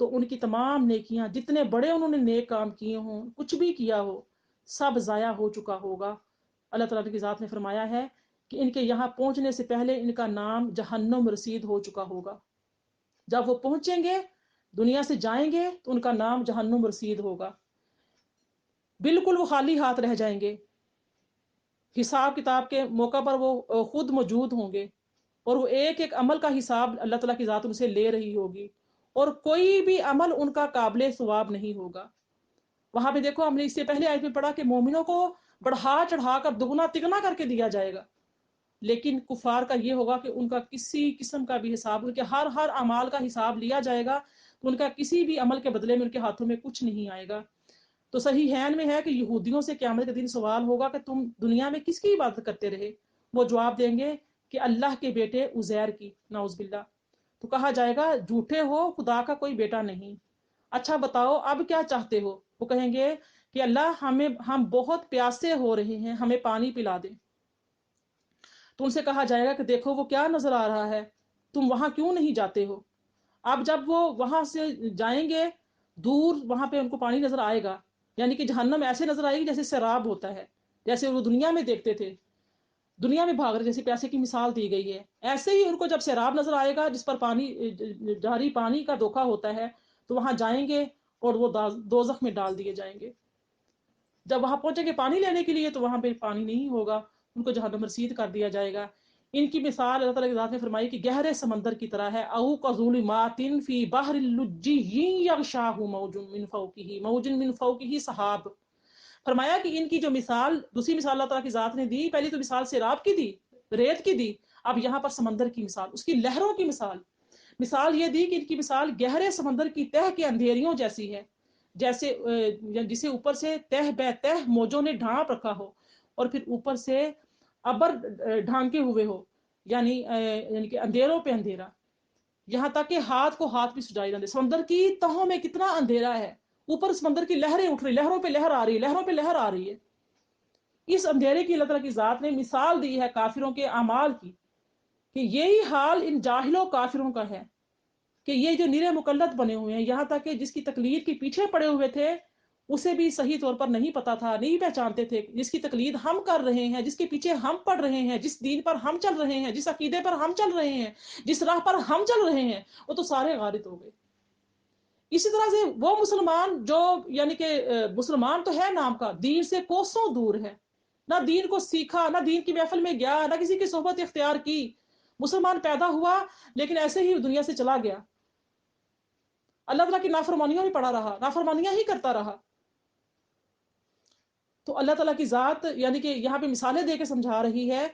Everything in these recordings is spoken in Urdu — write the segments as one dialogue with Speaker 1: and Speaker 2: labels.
Speaker 1: تو ان کی تمام نیکیاں، جتنے بڑے انہوں نے نیک کام کیے ہوں، کچھ بھی کیا ہو، سب ضائع ہو چکا ہوگا۔ اللہ تعالیٰ کی ذات نے فرمایا ہے کہ ان کے یہاں پہنچنے سے پہلے ان کا نام جہنم رسید ہو چکا ہوگا۔ جب وہ پہنچیں گے، دنیا سے جائیں گے، تو ان کا نام جہنم رسید ہوگا، بالکل وہ خالی ہاتھ رہ جائیں گے۔ حساب کتاب کے موقع پر وہ خود موجود ہوں گے، اور وہ ایک ایک عمل کا حساب اللہ تعالیٰ کی ذات ان سے لے رہی ہوگی، اور کوئی بھی عمل ان کا قابل ثواب نہیں ہوگا۔ وہاں پہ دیکھو، ہم نے اس سے پہلے آیت میں پڑھا کہ مومنوں کو بڑھا چڑھا کر دگنا تگنا کر کے دیا جائے گا، لیکن کفار کا یہ ہوگا کہ ان کا کسی قسم کا بھی حساب، ان کے ہر اعمال کا حساب لیا جائے گا، تو ان کا کسی بھی عمل کے بدلے میں ان کے ہاتھوں میں کچھ نہیں آئے گا۔ تو صحیحین میں ہے کہ یہودیوں سے قیامت کے دن سوال ہوگا کہ تم دنیا میں کس کی عبادت کرتے رہے؟ وہ جواب دیں گے کہ اللہ کے بیٹے عزیر کی، نعوذ باللہ۔ تو کہا جائے گا جھوٹے ہو، خدا کا کوئی بیٹا نہیں۔ اچھا بتاؤ اب کیا چاہتے ہو؟ وہ کہیں گے کہ اللہ ہم بہت پیاسے ہو رہے ہیں، ہمیں پانی پلا دیں۔ تو ان سے کہا جائے گا کہ دیکھو وہ کیا نظر آ رہا ہے، تم وہاں کیوں نہیں جاتے ہو؟ اب جب وہ وہاں سے جائیں گے، دور وہاں پہ ان کو پانی نظر آئے گا، یعنی کہ جہنم ایسے نظر آئے گی جیسے سیراب ہوتا ہے، جیسے وہ دنیا میں دیکھتے تھے، دنیا میں بھاگ رہے، جیسے پیاسے کی مثال دی گئی ہے، ایسے ہی ان کو جب سیراب نظر آئے گا جس پر پانی، جاری پانی کا دھوکا ہوتا ہے، تو وہاں جائیں گے اور وہ دوزخ میں ڈال دیے جائیں گے۔ جب وہاں پہنچیں گے پانی لینے کے لیے، تو وہاں پہ پانی نہیں ہوگا، ان کو جہنم رسید کر دیا جائے گا۔ ان کی مثال اللہ تعالیٰ کی ذات نے فرمائی کہ گہرے سمندر کی طرح ہے، او کظلمات فی بحر اللجی یغشاہ موج من فوقہ سحاب۔ فرمایا کہ ان کی جو مثال، دوسری مثال اللہ تعالیٰ کی ذات نے دی، پہلی تو مثال سیراب کی دی، ریت کی دی، اب یہاں پر سمندر کی مثال، اس کی لہروں کی مثال یہ دی کہ ان کی مثال گہرے سمندر کی تہ کے اندھیریوں جیسی ہے، جیسے جسے اوپر سے تہ بہ تہ موجوں نے ڈھانپ رکھا ہو، اور پھر اوپر سے ابر ڈھانکے ہوئے ہو، یعنی کہ اندھیروں پہ اندھیرا، یہاں تک کہ ہاتھ کو ہاتھ بھی سجائی نہ دے۔ سمندر کی تہوں میں کتنا اندھیرا ہے، اوپر سمندر کی لہریں اٹھ رہی، لہروں پہ لہر آ رہی ہے، لہروں پہ لہر آ رہی ہے۔ اس اندھیرے کی اللہ تعالیٰ کی ذات نے مثال دی ہے کافروں کے اعمال کی، کہ یہی حال ان جاہلوں کافروں کا ہے، کہ یہ جو نرے مقلد بنے ہوئے ہیں، یہاں تک کہ جس کی تقلید کے پیچھے پڑے ہوئے تھے اسے بھی صحیح طور پر نہیں پتا تھا، نہیں پہچانتے تھے، جس کی تقلید ہم کر رہے ہیں، جس کے پیچھے ہم پڑھ رہے ہیں، جس دین پر ہم چل رہے ہیں، جس عقیدے پر ہم چل رہے ہیں، جس راہ پر ہم چل رہے ہیں، وہ تو سارے غارت ہو گئے۔ اسی طرح سے وہ مسلمان جو، یعنی کہ مسلمان تو ہے نام کا، دین سے کوسوں دور ہے، نہ دین کو سیکھا، نہ دین کی محفل میں گیا، نہ کسی کی صحبت اختیار کی، مسلمان پیدا ہوا لیکن ایسے ہی دنیا سے چلا گیا، اللہ تعالیٰ کی نافرمانیوں میں پڑا رہا، نافرمانیاں ہی کرتا رہا۔ تو اللہ تعالیٰ کی ذات یعنی کہ یہاں پہ مثالیں دے کے سمجھا رہی ہے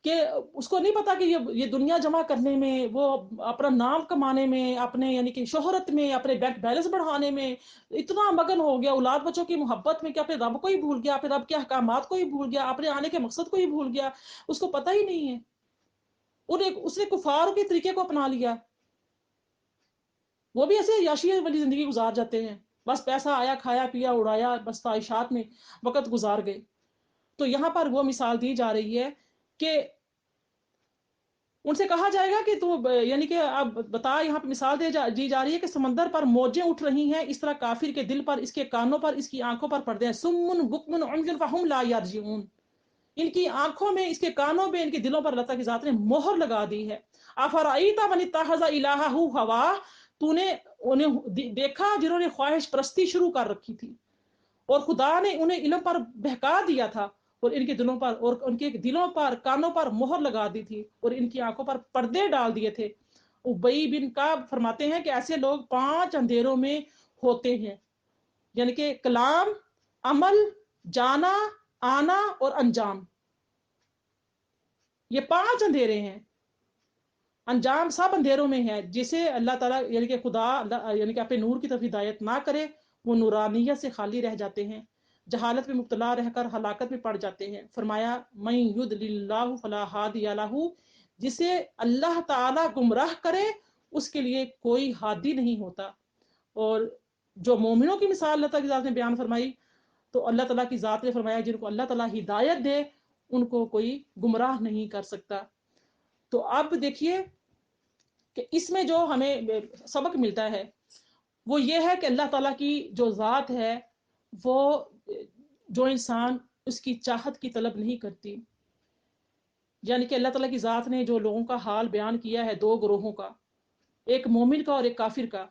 Speaker 1: کہ اس کو نہیں پتا کہ یہ دنیا جمع کرنے میں، وہ اپنا نام کمانے میں، اپنے یعنی کہ شہرت میں، اپنے بینک بیلنس بڑھانے میں اتنا مگن ہو گیا، اولاد بچوں کی محبت میں، کہ اپنے رب کو ہی بھول گیا، اپنے رب کے احکامات کو ہی بھول گیا، اپنے آنے کے مقصد کو ہی بھول گیا، اس کو پتہ ہی نہیں ہے، اس نے کفار کے طریقے کو اپنا لیا۔ وہ بھی ایسے عیاشی والی زندگی گزار جاتے ہیں، بس پیسہ آیا، کھایا پیا اڑایا، بس خواہشات میں وقت گزار گئے۔ تو یہاں پر وہ مثال دی جا رہی ہے کہ ان سے کہا جائے گا کہ تو یعنی کہ اب بتا، یہاں پہ مثال دی جا رہی ہے کہ سمندر پر موجیں اٹھ رہی ہیں، اس طرح کافر کے دل پر، اس کے کانوں پر، اس کی آنکھوں پر پردے ہیں، سمن بکمن عمي فهم لا يرجعون، ان کی آنکھوں میں، اس کے کانوں میں، ان کے دلوں پر اللہ تعالیٰ کی ذات نے مہر لگا دی ہے۔ افرأیت من اتخذ الہہ ہوا، تو نے انہیں دیکھا جنہوں نے خواہش پرستی شروع کر رکھی تھی، اور خدا نے انہیں علم پر بہکا دیا تھا، اور ان کے دلوں پر، اور ان کے دلوں پر، کانوں پر مہر لگا دی تھی، اور ان کی آنکھوں پر پردے ڈال دیے تھے۔ ابی بن کعب فرماتے ہیں کہ ایسے لوگ 5 اندھیروں میں ہوتے ہیں، یعنی کہ کلام، عمل، جانا، آنا اور انجام، یہ 5 اندھیرے ہیں، انجام سب اندھیروں میں ہے۔ جسے اللہ تعالیٰ یعنی کہ خدا یعنی کہ اپنے نور کی طرف ہدایت نہ کرے، وہ نورانیت سے خالی رہ جاتے ہیں، جہالت میں مبتلا رہ کر ہلاکت میں پڑ جاتے ہیں۔ فرمایا من یضلل اللہ فلا ہادی لہ، جسے اللہ تعالیٰ گمراہ کرے اس کے لیے کوئی ہادی نہیں ہوتا۔ اور جو مومنوں کی مثال اللہ تعالیٰ کی ذات نے بیان فرمائی، تو اللہ تعالیٰ کی ذات نے فرمایا جن کو اللہ تعالیٰ ہدایت دے ان کو کوئی گمراہ نہیں کر سکتا۔ تو اب دیکھیے کہ اس میں جو ہمیں سبق ملتا ہے، وہ یہ ہے کہ اللہ تعالیٰ کی جو ذات ہے وہ جو انسان اس کی چاہت کی طلب نہیں کرتی، یعنی کہ اللہ تعالیٰ کی ذات نے جو لوگوں کا حال بیان کیا ہے دو گروہوں کا، ایک مومن کا اور ایک کافر کا،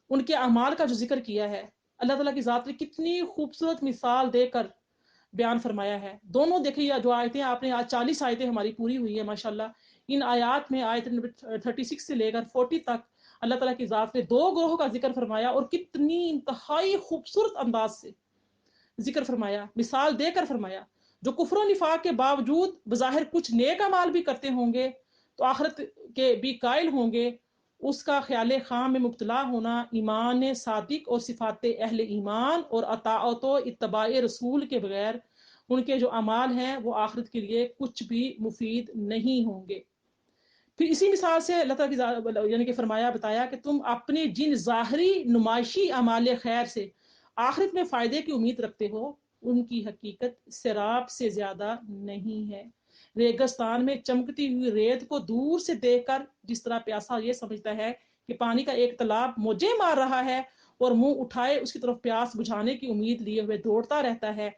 Speaker 1: ان کے اعمال کا جو ذکر کیا ہے اللہ تعالیٰ کی ذات نے کتنی خوبصورت مثال دے کر بیان فرمایا ہے۔ دونوں دیکھیے جو آیتیں آپ نے آج 40 آیتیں ہماری پوری ہوئی ہے ماشاءاللہ، ان آیات میں آیت نمبر 36 سے لے کر 40 تک اللہ تعالیٰ کی ذات نے دو گروہوں کا ذکر فرمایا اور کتنی انتہائی خوبصورت انداز سے ذکر فرمایا، مثال دے کر فرمایا۔ جو کفر و نفاق کے باوجود بظاہر کچھ نیک اعمال بھی کرتے ہوں گے تو آخرت کے بھی قائل ہوں گے، اس کا خیال خام میں مبتلا ہونا ایمان صادق اور صفات اہل ایمان اور اطاعت و اتباع رسول کے بغیر ان کے جو اعمال ہیں وہ آخرت کے لیے کچھ بھی مفید نہیں ہوں گے۔ پھر اسی مثال سے اللہ تعالیٰ کی یعنی کہ فرمایا بتایا کہ تم اپنے جن ظاہری نمائشی اعمال خیر سے آخرت میں فائدے کی امید رکھتے ہو ان کی حقیقت سراب سے زیادہ نہیں ہے۔ ریگستان میں چمکتی ہوئی ریت کو دور سے دیکھ کر جس طرح پیاسا یہ سمجھتا ہے کہ پانی کا ایک تالاب موجے مار رہا ہے اور منہ اٹھائے اس کی طرف پیاس بجھانے کی امید لیے ہوئے دوڑتا رہتا ہے،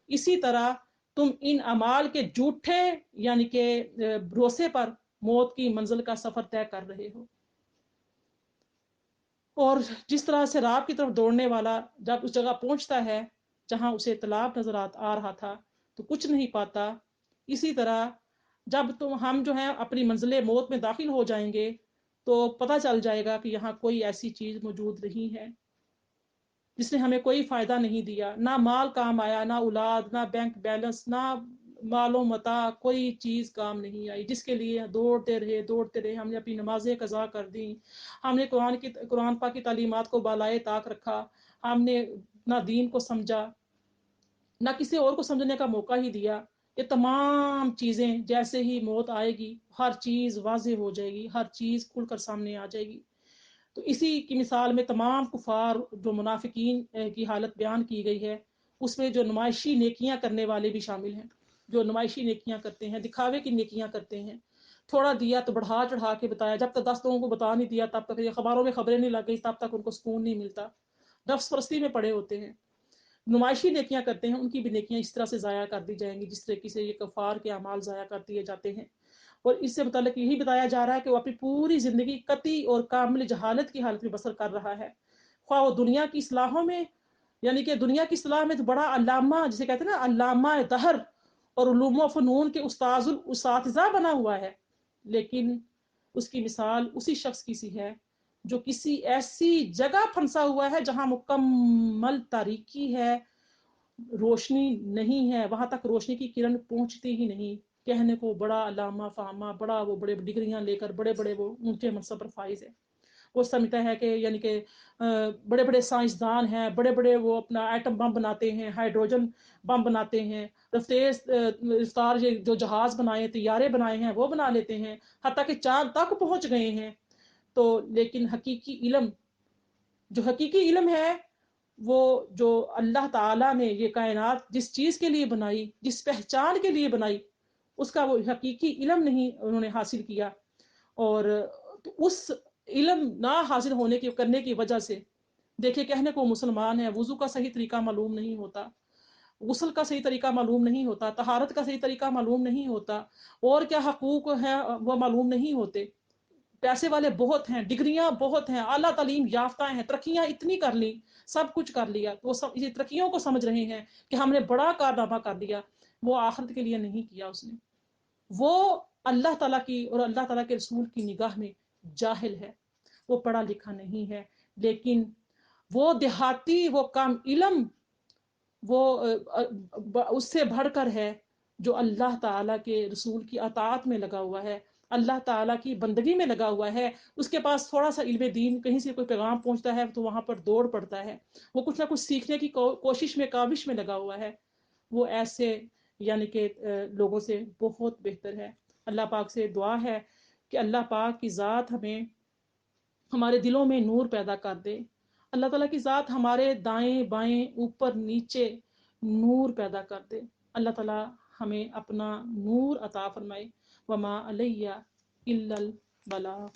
Speaker 1: اسی طرح تم ان اعمال کے جھوٹے یعنی کہ بھروسے پر موت کی منزل کا سفر طے کر رہے ہو۔ اور جس طرح سے رات کی طرف دوڑنے والا جب اس جگہ پہنچتا ہے جہاں اسے تالاب نظر آ رہا تھا تو کچھ نہیں پاتا، اسی طرح جب ہم جو ہیں اپنی منزل موت میں داخل ہو جائیں گے تو پتہ چل جائے گا کہ یہاں کوئی ایسی چیز موجود نہیں ہے جس نے ہمیں کوئی فائدہ نہیں دیا، نہ مال کام آیا، نہ اولاد، نہ بینک بیلنس، نہ مال و متاع، کوئی چیز کام نہیں آئی، جس کے لیے دوڑتے رہے، ہم نے اپنی نمازیں قضا کر دی، ہم نے قرآن پاک کی تعلیمات کو بالائے طاق رکھا، ہم نے نہ دین کو سمجھا نہ کسی اور کو سمجھنے کا موقع ہی دیا۔ یہ تمام چیزیں جیسے ہی موت آئے گی ہر چیز واضح ہو جائے گی، ہر چیز کھل کر سامنے آ جائے گی۔ تو اسی کی مثال میں تمام کفار جو منافقین کی حالت بیان کی گئی ہے، اس میں جو نمائشی نیکیاں کرنے والے بھی شامل ہیں، جو نمائشی نیکیاں کرتے ہیں، دکھاوے کی نیکیاں کرتے ہیں، تھوڑا دیا تو بڑھا چڑھا کے بتایا، جب تک 10 لوگوں کو بتا نہیں دیا تب تک، یہ خبروں میں خبریں نہیں لگ گئی تب تک ان کو سکون نہیں ملتا، نفس پرستی میں پڑے ہوتے ہیں۔ نمائشی نیکیاں کرتے ہیں، ان کی بھی نیکیاں اس طرح سے ضائع کر دی جائیں گی جس طریقے سے یہ کفار کے اعمال ضائع کر دیے جاتے ہیں۔ اور اس سے متعلق یہی بتایا جا رہا ہے کہ وہ اپنی پوری زندگی قطعی اور کامل جہالت کی حالت میں بسر کر رہا ہے، خواہ وہ دنیا کی اصلاحوں میں، یعنی کہ دنیا کی اصلاح میں تو بڑا علامہ جسے کہتے ہیں نا علامہ دہر اور علوم و فنون کے استاذ الاساتذہ بنا ہوا ہے، لیکن اس کی مثال اسی شخص کی سی ہے جو کسی ایسی جگہ پھنسا ہوا ہے جہاں مکمل تاریکی ہے، روشنی نہیں ہے، وہاں تک روشنی کی کرن پہنچتی ہی نہیں، کہنے کو بڑا علامہ فہامہ، بڑا وہ بڑے ڈگریاں لے کر بڑے بڑے وہ اونچے منصب پر فائز ہے، وہ سمجھتا ہے کہ یعنی کہ بڑے بڑے سائنسدان ہیں، بڑے بڑے وہ اپنا ایٹم بم بناتے ہیں، ہائیڈروجن بم بناتے ہیں، رفتار جو جہاز بنائے، طیارے بنائے ہیں وہ بنا لیتے ہیں، حتیٰ کہ چاند تک پہنچ گئے ہیں۔ تو لیکن جو حقیقی علم ہے وہ جو اللہ تعالیٰ نے یہ کائنات جس چیز کے لیے بنائی، جس پہچان کے لیے بنائی، اس کا وہ حقیقی علم نہیں انہوں نے حاصل کیا۔ اور اس علم نہ حاصل ہونے کی کرنے کی وجہ سے دیکھیں کہنے کو مسلمان ہے، وضو کا صحیح طریقہ معلوم نہیں ہوتا، غسل کا صحیح طریقہ معلوم نہیں ہوتا، طہارت کا صحیح طریقہ معلوم نہیں ہوتا، اور کیا حقوق ہیں وہ معلوم نہیں ہوتے، پیسے والے بہت ہیں، ڈگریاں بہت ہیں، اعلیٰ تعلیم یافتہ ہیں، ترقیاں اتنی کر لی، سب کچھ کر لیا، وہ سب اسی ترقیوں کو سمجھ رہے ہیں کہ ہم نے بڑا کارنامہ کر دیا، وہ آخرت کے لیے نہیں کیا اس نے، وہ اللہ تعالیٰ کی اور اللہ تعالیٰ کے رسول کی نگاہ میں جاہل ہے، وہ پڑھا لکھا نہیں ہے، لیکن وہ دیہاتی، وہ کم علم، وہ اس سے بڑھ کر ہے جو اللہ تعالیٰ کے رسول کی اطاعت میں لگا ہوا ہے، اللہ تعالیٰ کی بندگی میں لگا ہوا ہے، اس کے پاس تھوڑا سا علم دین، کہیں سے کوئی پیغام پہنچتا ہے تو وہاں پر دوڑ پڑتا ہے، وہ کچھ نہ کچھ سیکھنے کی کوشش میں کاوش میں لگا ہوا ہے، وہ ایسے یعنی کہ لوگوں سے بہت بہتر ہے۔ اللہ پاک سے دعا ہے کہ اللہ پاک کی ذات ہمارے دلوں میں نور پیدا کر دے، اللہ تعالیٰ کی ذات ہمارے دائیں بائیں اوپر نیچے نور پیدا کر دے، اللہ تعالیٰ ہمیں اپنا نور عطا فرمائے۔ وما علیہ الا البلاغ۔